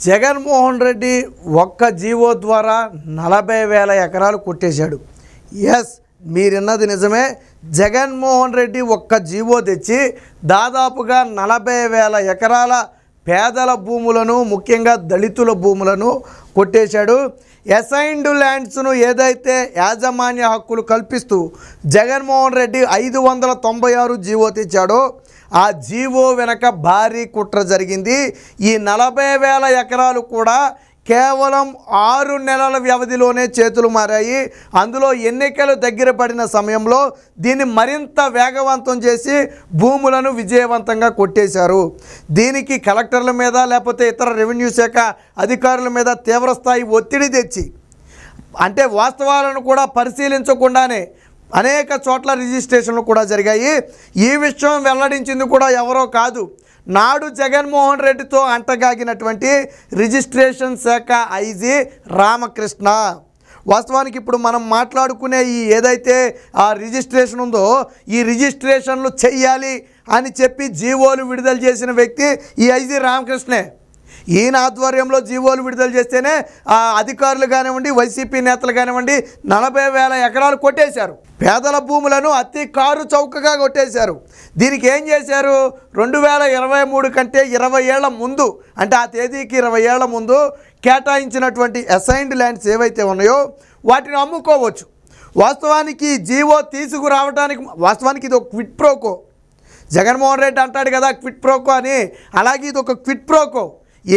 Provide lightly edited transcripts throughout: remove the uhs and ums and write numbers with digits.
జగన్మోహన్ రెడ్డి ఒక్క జీవో ద్వారా 40,000 ఎకరాలు కొట్టేశాడు. ఎస్, మీరున్నది నిజమే. జగన్మోహన్ రెడ్డి ఒక్క జీవో తెచ్చి దాదాపుగా 40,000 ఎకరాల పేదల భూములను, ముఖ్యంగా దళితుల భూములను కొట్టేశాడు. అసైన్డ్ ల్యాండ్స్ను ఏదైతే యాజమాన్య హక్కులు కల్పిస్తూ జగన్మోహన్ రెడ్డి 596 జీవో తెచ్చాడో ఆ జీవో వెనక భారీ కుట్ర జరిగింది. ఈ 40,000 ఎకరాలు కూడా కేవలం 6 నెలల వ్యవధిలోనే చేతులు మారాయి. అందులో ఎన్నికలు దగ్గర పడిన సమయంలో దీన్ని మరింత వేగవంతం చేసి భూములను విజయవంతంగా కొట్టేశారు. దీనికి కలెక్టర్ల మీద లేకపోతే ఇతర రెవెన్యూ శాఖ అధికారుల మీద తీవ్రస్థాయి ఒత్తిడి తెచ్చి, అంటే వాస్తవాలను కూడా పరిశీలించకుండానే అనేక చోట్ల రిజిస్ట్రేషన్లు కూడా జరిగాయి. ఈ విషయం వెల్లడించింది కూడా ఎవరో కాదు, నాడు జగన్మోహన్ రెడ్డితో అంటగాగినటువంటి రిజిస్ట్రేషన్ శాఖ ఐజీ రామకృష్ణ. వాస్తవానికి ఇప్పుడు మనం మాట్లాడుకునే ఈ ఏదైతే ఆ రిజిస్ట్రేషన్ ఉందో, ఈ రిజిస్ట్రేషన్లు చెయ్యాలి అని చెప్పి జీవోలు విడుదల చేసిన వ్యక్తి ఈ ఐజీ రామకృష్ణే. ఈయన ఆధ్వర్యంలో జీవోలు విడుదల చేస్తేనే ఆ అధికారులు కానివ్వండి, వైసీపీ నేతలు కానివ్వండి 40,000 ఎకరాలు కొట్టేశారు. పేదల భూములను అతి కారు చౌకగా కొట్టేశారు. దీనికి ఏం చేశారు, 2023 కంటే 20 ఏళ్ల ముందు, అంటే ఆ తేదీకి 20 ఏళ్ల ముందు కేటాయించినటువంటి అసైన్డ్ ల్యాండ్స్ ఏవైతే ఉన్నాయో వాటిని అమ్ముకోవచ్చు. వాస్తవానికి జీవో తీసుకురావడానికి, వాస్తవానికి ఇది ఒక క్విట్ ప్రోకో. జగన్మోహన్ రెడ్డి అంటాడు కదా క్విట్ ప్రోకో అని, అలాగే ఇది ఒక క్విట్ ప్రోకో.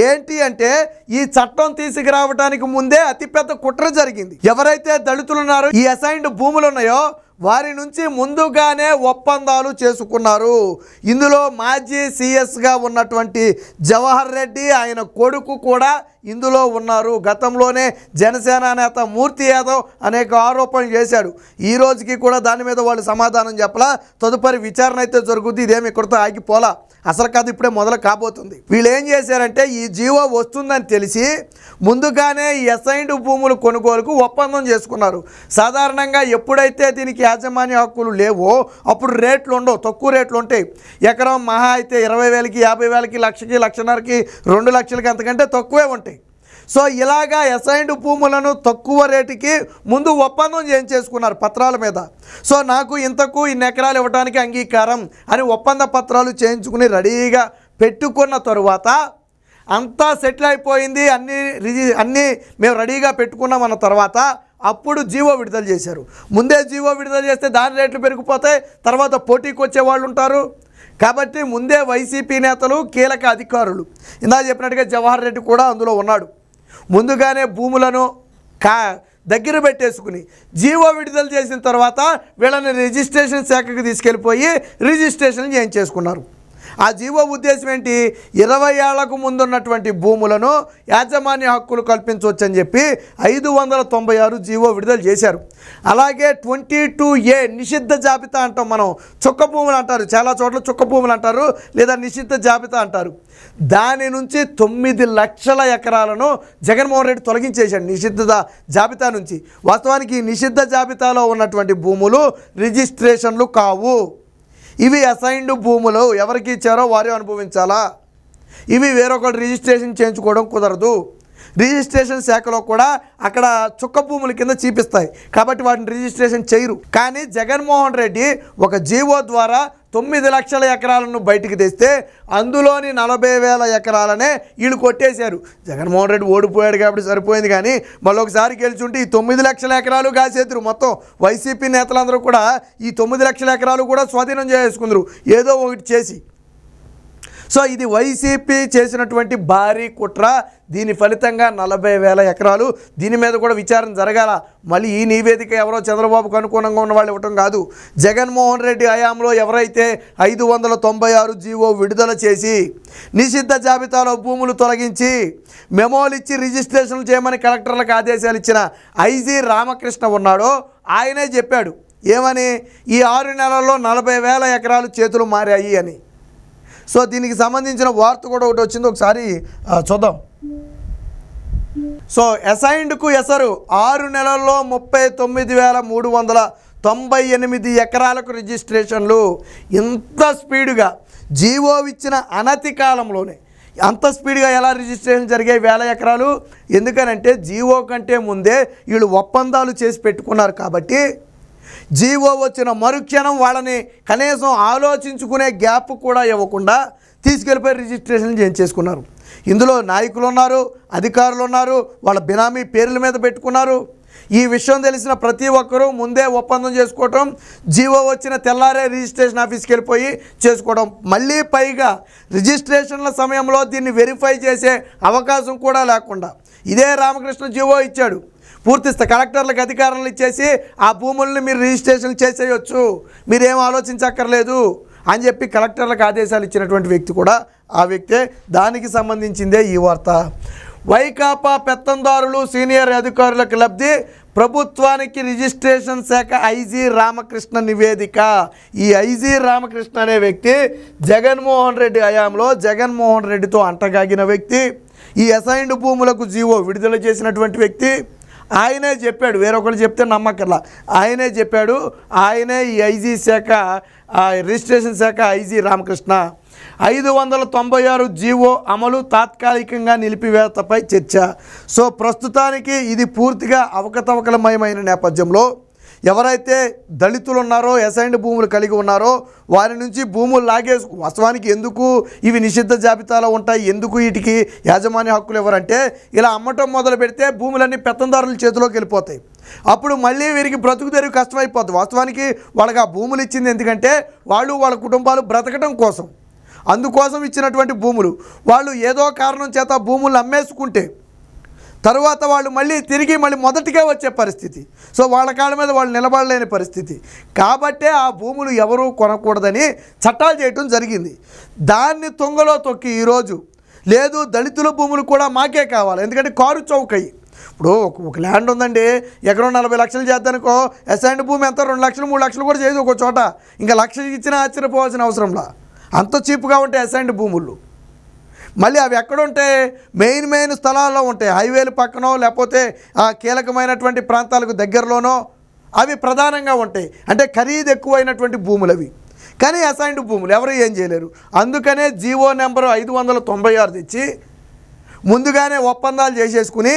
ఏంటి అంటే ఈ చట్టం తీసుకురావడానికి ముందే అతిపెద్ద కుట్ర జరిగింది. ఎవరైతే దళితులు ఉన్నారో, ఈ అసైన్డ్ భూములు ఉన్నాయో వారి నుంచి ముందుగానే ఒప్పందాలు చేసుకున్నారు. ఇందులో మాజీ సీఎస్గా ఉన్నటువంటి జవహర్ రెడ్డి, ఆయన కొడుకు కూడా ఇందులో ఉన్నారు. గతంలోనే జనసేన నేత మూర్తి యాదవ్ అనేక ఆరోపణలు చేశాడు. ఈ రోజుకి కూడా దాని మీద వాళ్ళు సమాధానం చెప్పలా. తదుపరి విచారణ అయితే జరుగుతుంది. ఇదేమి ఇక్కడితో ఆగిపోలా, అసలు కాదు ఇప్పుడే మొదలు కాబోతుంది. వీళ్ళు ఏం చేశారంటే ఈ జీవో వస్తుందని తెలిసి ముందుగానే ఈ అసైన్డ్ భూములు కొనుగోలుకు ఒప్పందం చేసుకున్నారు. సాధారణంగా ఎప్పుడైతే దీనికి యాజమాన్య హక్కులు లేవో అప్పుడు రేట్లు ఉండవు, తక్కువ రేట్లు ఉంటాయి. ఎకరం మహా అయితే 20,000కి, 50,000కి, లక్షకి, లక్షన్నరకి, 2 లక్షలకి, అంతకంటే తక్కువే ఉంటాయి. సో ఇలాగా అసైన్డ్ భూములను తక్కువ రేటుకి ముందు ఒప్పందం చేసుకున్నారు పత్రాల మీద. సో నాకు ఇంతకు ఇన్ని ఎకరాలు ఇవ్వడానికి అంగీకారం అని ఒప్పంద పత్రాలు చేయించుకుని రెడీగా పెట్టుకున్న తరువాత అంతా సెటిల్ అయిపోయింది, అన్నీ మేము రెడీగా పెట్టుకున్నామన్న తర్వాత అప్పుడు జీవో విడుదల చేశారు. ముందే జీవో విడుదల చేస్తే దాని రేట్లు పెరిగిపోతాయి, తర్వాత పోటీకి వచ్చే వాళ్ళు ఉంటారు. కాబట్టి ముందే వైసీపీ నేతలు, కీలక అధికారులు, ఇందాక చెప్పినట్టుగా జవహర్ రెడ్డి కూడా అందులో ఉన్నాడు, ముందుగానే భూములను దగ్గర పెట్టేసుకుని జీవో విడుదల చేసిన తర్వాత వీళ్ళని రిజిస్ట్రేషన్ శాఖకు తీసుకెళ్ళిపోయి రిజిస్ట్రేషన్ చేయించేసుకున్నారు. ఆ జీవో ఉద్దేశం ఏంటి, 20 ఏళ్లకు ముందున్నటువంటి భూములను యాజమాన్య హక్కులు కల్పించవచ్చని చెప్పి 596 జీవో విడుదల చేశారు. అలాగే 22A నిషిద్ధ జాబితా అంటాం మనం, చుక్క భూములు అంటారు, చాలా చోట్ల చుక్క భూములు అంటారు లేదా నిషిద్ధ జాబితా అంటారు. దాని నుంచి 9 లక్షల ఎకరాలను జగన్మోహన్ రెడ్డి తొలగించేశాడు నిషిద్ధ జాబితా నుంచి. వాస్తవానికి నిషిద్ధ జాబితాలో ఉన్నటువంటి భూములు రిజిస్ట్రేషన్లు కావు. ఇవి అసైన్డ్ భూములు, ఎవరికి ఇచ్చారో వారే అనుభవించాలా. ఇవి వేరొకరు రిజిస్ట్రేషన్ చేయించుకోవడం కుదరదు. రిజిస్ట్రేషన్ శాఖలో కూడా అక్కడ చుక్క భూముల కింద చూపిస్తాయి కాబట్టి వాటిని రిజిస్ట్రేషన్ చేయరు. కానీ జగన్మోహన్ రెడ్డి ఒక జీవో ద్వారా 9 లక్షల ఎకరాలను బయటికి తెస్తే అందులోని 40,000 ఎకరాలనే వీళ్ళు కొట్టేశారు. జగన్మోహన్ రెడ్డి ఓడిపోయాడు కాబట్టి సరిపోయింది, కానీ మళ్ళీ ఒకసారి గెలిచుంటే ఈ 9 లక్షల ఎకరాలు కాసేతురు. మొత్తం వైసీపీ నేతలందరూ కూడా ఈ 9 లక్షల ఎకరాలు కూడా స్వాధీనం చేసుకుందరు ఏదో ఒకటి చేసి. సో ఇది వైసీపీ చేసినటువంటి భారీ కుట్ర. దీని ఫలితంగా 40,000 ఎకరాలు, దీని మీద కూడా విచారణ జరగాల. మళ్ళీ ఈ నివేదిక ఎవరో చంద్రబాబుకు అనుకూలంగా ఉన్న వాళ్ళు ఇవ్వటం కాదు. జగన్మోహన్ రెడ్డి హయాంలో ఎవరైతే 596 జీవో విడుదల చేసి నిషిద్ధ జాబితాలో భూములు తొలగించి మెమోలు ఇచ్చి రిజిస్ట్రేషన్లు చేయమని కలెక్టర్లకు ఆదేశాలు ఇచ్చిన ఐజీ రామకృష్ణ ఉన్నాడో ఆయనే చెప్పాడు ఏమని, ఈ 6 నెలల్లో 40,000 ఎకరాలు చేతులు మారాయి అని. సో దీనికి సంబంధించిన వార్త కూడా ఒకటి వచ్చింది, ఒకసారి చూద్దాం. సో అసైన్డ్కు ఎసరు 6 నెలల్లో 39,398 ఎకరాలకు రిజిస్ట్రేషన్లు. ఇంత స్పీడుగా జీవో ఇచ్చిన అనతి కాలంలోనే అంత స్పీడ్గా ఎలా రిజిస్ట్రేషన్ జరిగాయి 1000 ఎకరాలు? ఎందుకనంటే జీవో కంటే ముందే వీళ్ళు ఒప్పందాలు చేసి పెట్టుకున్నారు కాబట్టి జీవో వచ్చిన మరుక్షణం వాళ్ళని కనీసం ఆలోచించుకునే గ్యాప్ కూడా ఇవ్వకుండా తీసుకెళ్ళిపోయి రిజిస్ట్రేషన్ చేయించేసుకున్నారు. ఇందులో నాయకులు ఉన్నారు, అధికారులు ఉన్నారు, వాళ్ళ బినామీ పేర్ల మీద పెట్టుకున్నారు. ఈ విషయం తెలిసిన ప్రతి ఒక్కరూ ముందే ఒప్పందం చేసుకోవటం, జీవో వచ్చిన తెల్లారే రిజిస్ట్రేషన్ ఆఫీస్కి వెళ్ళిపోయి చేసుకోవడం. మళ్ళీ పైగా రిజిస్ట్రేషన్ల సమయంలో దీన్ని వెరిఫై చేసే అవకాశం కూడా లేకుండా ఇదే రామకృష్ణ జీవో ఇచ్చాడు. పూర్తిస్తే కలెక్టర్లకు అధికారాలు ఇచ్చేసి ఆ భూముల్ని మీరు రిజిస్ట్రేషన్ చేసేయచ్చు, మీరేం ఆలోచించక్కర్లేదు అని చెప్పి కలెక్టర్లకు ఆదేశాలు ఇచ్చినటువంటి వ్యక్తి కూడా ఆ వ్యక్తే. దానికి సంబంధించిందే ఈ వార్త. వైకాపా పెత్తందారులు సీనియర్ అధికారులకు లబ్ధి, ప్రభుత్వానికి రిజిస్ట్రేషన్ శాఖ ఐజీ రామకృష్ణ నివేదిక. ఈ ఐజీ రామకృష్ణ అనే వ్యక్తి జగన్మోహన్ రెడ్డి హయాంలో జగన్మోహన్ రెడ్డితో అంటగాగిన వ్యక్తి, ఈ అసైన్డ్ భూములకు జీవో విడుదల చేసినటువంటి వ్యక్తి. ఆయనే చెప్పాడు, వేరొకరు చెప్తే నమ్మకల్లా, ఆయనే చెప్పాడు. ఆయనే ఈ ఐజీ శాఖ రిజిస్ట్రేషన్ శాఖ ఐజీ రామకృష్ణ. 596 జీవో అమలు తాత్కాలికంగా నిలిపివేతపై చర్చ. సో ప్రస్తుతానికి ఇది పూర్తిగా అవకతవకలమయమైన నేపథ్యంలో ఎవరైతే దళితులు ఉన్నారో, అసైన్డ్ భూములు కలిగి ఉన్నారో వారి నుంచి భూములు లాగేసుకు, వాస్తవానికి ఎందుకు ఇవి నిషిద్ధ జాబితాలో ఉంటాయి, ఎందుకు వీటికి యాజమాన్య హక్కులు ఎవరంటే ఇలా అమ్మటం మొదలు పెడితే భూములన్నీ పెత్తందారుల చేతిలోకి వెళ్ళిపోతాయి. అప్పుడు మళ్ళీ వీరికి బ్రతుకు తెరువు కష్టమైపోతుంది. వాస్తవానికి వాళ్ళకి ఆ భూములు ఇచ్చింది ఎందుకంటే వాళ్ళు వాళ్ళ కుటుంబాలు బ్రతకడం కోసం, అందుకోసం ఇచ్చినటువంటి భూములు. వాళ్ళు ఏదో కారణం చేత భూములు అమ్మేసుకుంటే తర్వాత వాళ్ళు తిరిగి మొదటికే వచ్చే పరిస్థితి. సో వాళ్ళ కాళ్ళ మీద వాళ్ళు నిలబడలేని పరిస్థితి. కాబట్టే ఆ భూములు ఎవరూ కొనకూడదని చట్టాలు చేయటం జరిగింది. దాన్ని తుంగలో తొక్కి ఈరోజు లేదు దళితుల భూములు కూడా మాకే కావాలి, ఎందుకంటే కారు చౌకయ్యి. ఇప్పుడు ఒక ల్యాండ్ ఉందండి, ఎకరం 40 లక్షలు చేద్దానుకో, అసైన్డ్ భూమి ఎంత 2 లక్షలు 3 లక్షలు కూడా చేయదు ఒక చోట. ఇంకా లక్ష ఇచ్చినా ఆశ్చర్యపోవాల్సిన అవసరంలా, అంత చీప్గా ఉంటాయి అసైన్డ్ భూములు. మళ్ళీ అవి ఎక్కడుంటే మెయిన్ స్థలాల్లో ఉంటాయి, హైవేలు పక్కనో లేకపోతే ఆ కీలకమైనటువంటి ప్రాంతాలకు దగ్గరలోనో అవి ప్రధానంగా ఉంటాయి. అంటే ఖరీదు ఎక్కువైనటువంటి భూములు అవి. కానీ అసైన్డ్ భూములు ఎవరు ఏం చేయలేరు. అందుకనే జీవో నెంబరు 596 తెచ్చి ముందుగానే ఒప్పందాలు చేసేసుకుని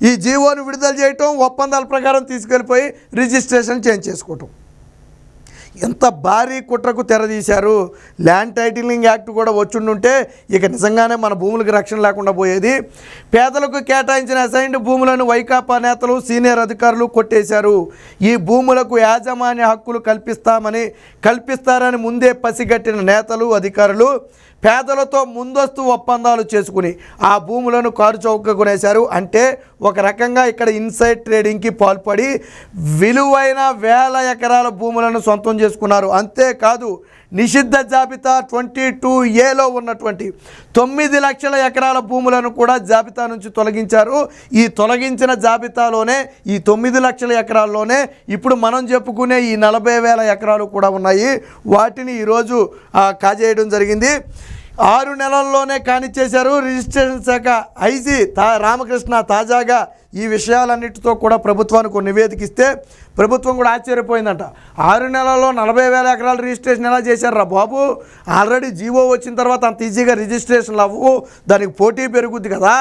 ఈ జీవోను విడుదల చేయటం, ఒప్పందాల ప్రకారం తీసుకెళ్ళిపోయి రిజిస్ట్రేషన్ చేయించేసుకోవటం. ఎంత భారీ కుట్రకు తెరదీశారు. ల్యాండ్ టైటిలింగ్ యాక్ట్ కూడా వచ్చుండుంటే ఇక నిజంగానే మన భూములకు రక్షణ లేకుండా పోయేది. పేదలకు కేటాయించిన అసైన్డ్ భూములను వైకాపా నేతలు సీనియర్ అధికారులు కొట్టేశారు. ఈ భూములకు యాజమాన్య హక్కులు కల్పిస్తారని ముందే పసిగట్టిన నేతలు అధికారులు పేదలతో ముందస్తు ఒప్పందాలు చేసుకుని ఆ భూములను కారు చౌకగా కొనేశారు. అంటే ఒక రకంగా ఇక్కడ ఇన్సైడ్ ట్రేడింగ్కి పాల్పడి విలువైన 1000 ఎకరాల భూములను సొంతం చేసుకున్నారు. అంతేకాదు నిషిద్ధ జాబితా 22A ఉన్నటువంటి 9 లక్షల ఎకరాల భూములను కూడా జాబితా నుంచి తొలగించారు. ఈ తొలగించిన జాబితాలోనే ఈ 9 లక్షల ఎకరాల్లోనే ఇప్పుడు మనం చెప్పుకునే ఈ 40,000 ఎకరాలు కూడా ఉన్నాయి. వాటిని ఈరోజు కాజేయడం జరిగింది. 6 నెలల్లోనే కానిచ్చేశారు. రిజిస్ట్రేషన్ శాఖ ఐజీ రామకృష్ణ తాజాగా ఈ విషయాలన్నిటితో కూడా ప్రభుత్వానికి నివేదిక ఇస్తే ప్రభుత్వం కూడా ఆశ్చర్యపోయిందంట. 6 నెలల్లో 40,000 ఎకరాల రిజిస్ట్రేషన్ ఎలా చేశారు బాబు? ఆల్రెడీ జీవో వచ్చిన తర్వాత అంత ఈజీగా రిజిస్ట్రేషన్లు అవ్వవు, దానికి పోటీ పెరుగుద్ది కదా,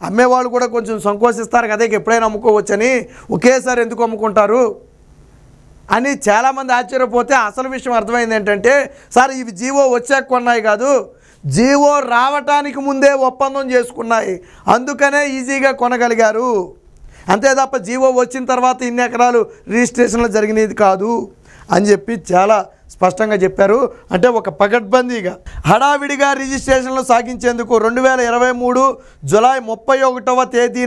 అమ్మేవాళ్ళు కూడా కొంచెం సంకోచిస్తారు కదా, ఎప్పుడైనా అమ్ముకోవచ్చని, ఒకేసారి ఎందుకు అమ్ముకుంటారు అని చాలామంది ఆశ్చర్యపోతే అసలు విషయం అర్థమైంది ఏంటంటే, సార్ ఇవి జీవో వచ్చాక కొన్నాయి కాదు, జీవో రావటానికి ముందే ఒప్పందం చేసుకున్నాయి, అందుకనే ఈజీగా కొనగలిగారు. అంతే తప్ప జీవో వచ్చిన తర్వాత ఇన్ని ఎకరాలు రిజిస్ట్రేషన్లు జరిగినది కాదు అని చెప్పి చాలా స్పష్టంగా చెప్పారు. అంటే ఒక పగడ్బందీగా హడావిడిగా రిజిస్ట్రేషన్లు సాగించేందుకు 2023 జూలై 31వ తేదీ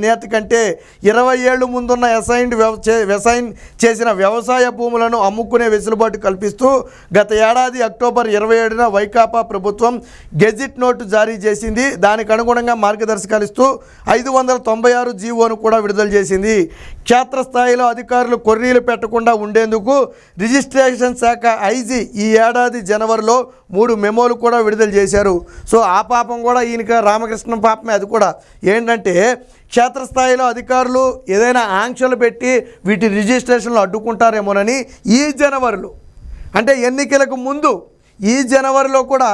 నేటి కంటే 20 ఏళ్ళు ముందున్న అసైన్ చేసిన వ్యవసాయ భూములను అమ్ముకునే వెసులుబాటు కల్పిస్తూ గత ఏడాది అక్టోబర్ 27న వైకాపా ప్రభుత్వం గెజిట్ నోటు జారీ చేసింది. దానికి అనుగుణంగా మార్గదర్శకాలు ఇస్తూ 596 జీవోను కూడా విడుదల చేసింది. క్షేత్రస్థాయిలో అధికారులు కొర్రీలు పెట్టకుండా ఉండేందుకు రిజిస్ట్రేషన్ శాఖ ఐజీ ఈ ఏడాది జనవరిలో 3 మెమోలు కూడా విడుదల చేశారు. సో ఆ పాపం కూడా ఈయనక రామకృష్ణ పాపమే. అది కూడా ఏంటంటే క్షేత్రస్థాయిలో అధికారులు ఏదైనా ఆంక్షలు పెట్టి వీటి రిజిస్ట్రేషన్లు అడ్డుకుంటారేమోనని ఈ జనవరిలో అంటే ఎన్నికలకు ముందు ఈ జనవరిలో కూడా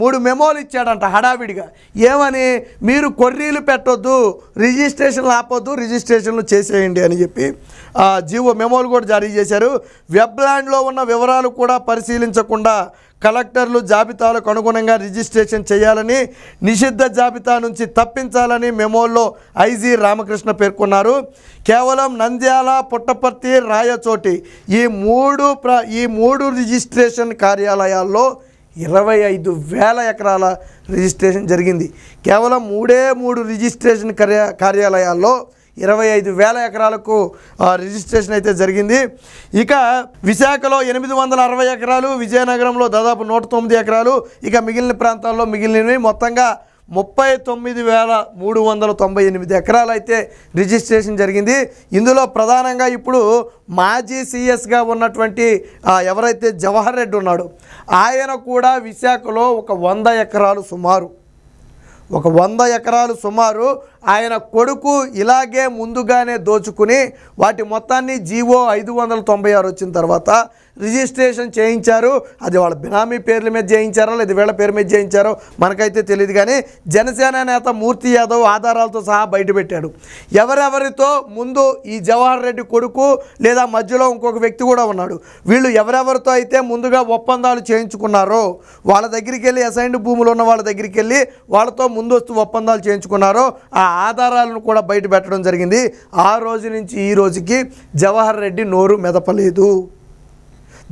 3 మెమోలు ఇచ్చాడంట హడావిడిగా. ఏమని? మీరు కొర్రీలు పెట్టొద్దు, రిజిస్ట్రేషన్లు ఆపొద్దు, రిజిస్ట్రేషన్లు చేసేయండి అని చెప్పి జీవో మెమోలు కూడా జారీ చేశారు. వెబ్లాండ్లో ఉన్న వివరాలు కూడా పరిశీలించకుండా కలెక్టర్లు జాబితాలకు అనుగుణంగా రిజిస్ట్రేషన్ చేయాలని, నిషిద్ధ జాబితా నుంచి తప్పించాలని మెమోల్లో ఐజీ రామకృష్ణ పేర్కొన్నారు. కేవలం నంద్యాల, పుట్టపర్తి, రాయచోటి ఈ మూడు రిజిస్ట్రేషన్ కార్యాలయాల్లో 25,000 ఎకరాల రిజిస్ట్రేషన్ జరిగింది. కేవలం 3 రిజిస్ట్రేషన్ కార్యాలయాల్లో 25,000 ఎకరాలకు రిజిస్ట్రేషన్ అయితే జరిగింది. ఇక విశాఖలో 860 ఎకరాలు, విజయనగరంలో దాదాపు 109 ఎకరాలు, ఇక మిగిలిన ప్రాంతాల్లో మిగిలినవి మొత్తంగా 39,398 ఎకరాలు అయితే రిజిస్ట్రేషన్ జరిగింది. ఇందులో ప్రధానంగా ఇప్పుడు మాజీ సీఎస్గా ఉన్నటువంటి ఎవరైతే జవహర్ రెడ్డి ఉన్నాడో ఆయన కూడా విశాఖలో ఒక 100 ఎకరాలు సుమారు ఆయన కొడుకు ఇలాగే ముందుగానే దోచుకుని వాటి మొత్తాన్ని జీవో 596 వచ్చిన తర్వాత రిజిస్ట్రేషన్ చేయించారు. అది వాళ్ళ బినామీ పేర్ల మీద చేయించారో లేదా వీళ్ళ పేరు మీద చేయించారో మనకైతే తెలియదు. కానీ జనసేన నేత మూర్తి యాదవ్ ఆధారాలతో సహా బయటపెట్టాడు. ఎవరెవరితో ముందు ఈ జవహర్ రెడ్డి కొడుకు లేదా మధ్యలో ఇంకొక వ్యక్తి కూడా ఉన్నాడు, వీళ్ళు ఎవరెవరితో అయితే ముందుగా ఒప్పందాలు చేయించుకున్నారో వాళ్ళ దగ్గరికి వెళ్ళి, అసైన్డ్ భూములు ఉన్న వాళ్ళ దగ్గరికి వెళ్ళి వాళ్ళతో ముందస్తు ఒప్పందాలు చేయించుకున్నారో ఆ ఆధారాలను కూడా బయట పెట్టడం జరిగింది. ఆ రోజు నుంచి ఈ రోజుకి జవహర్ రెడ్డి నోరు మెదపలేదు.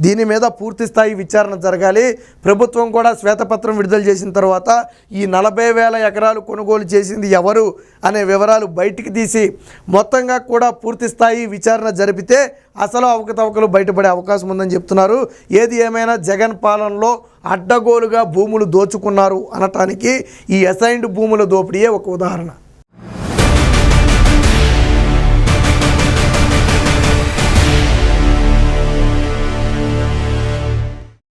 దీని మీద పూర్తి స్థాయి విచారణ జరగాలి. ప్రభుత్వం కూడా శ్వేతపత్రం విడుదల చేసిన తర్వాత ఈ 40,000 ఎకరాలు కొనుగోలు చేసింది ఎవరు అనే వివరాలు బయటికి తీసి మొత్తంగా కూడా పూర్తి స్థాయి విచారణ జరిపితే అసలు అవకతవకలు బయటపడే అవకాశం ఉందని చెప్తున్నారు. ఏది ఏమైనా జగన్ పాలనలో అడ్డగోలుగా భూములు దోచుకున్నారు అనటానికి ఈ అసైన్డ్ భూముల దోపిడీయే ఒక ఉదాహరణ.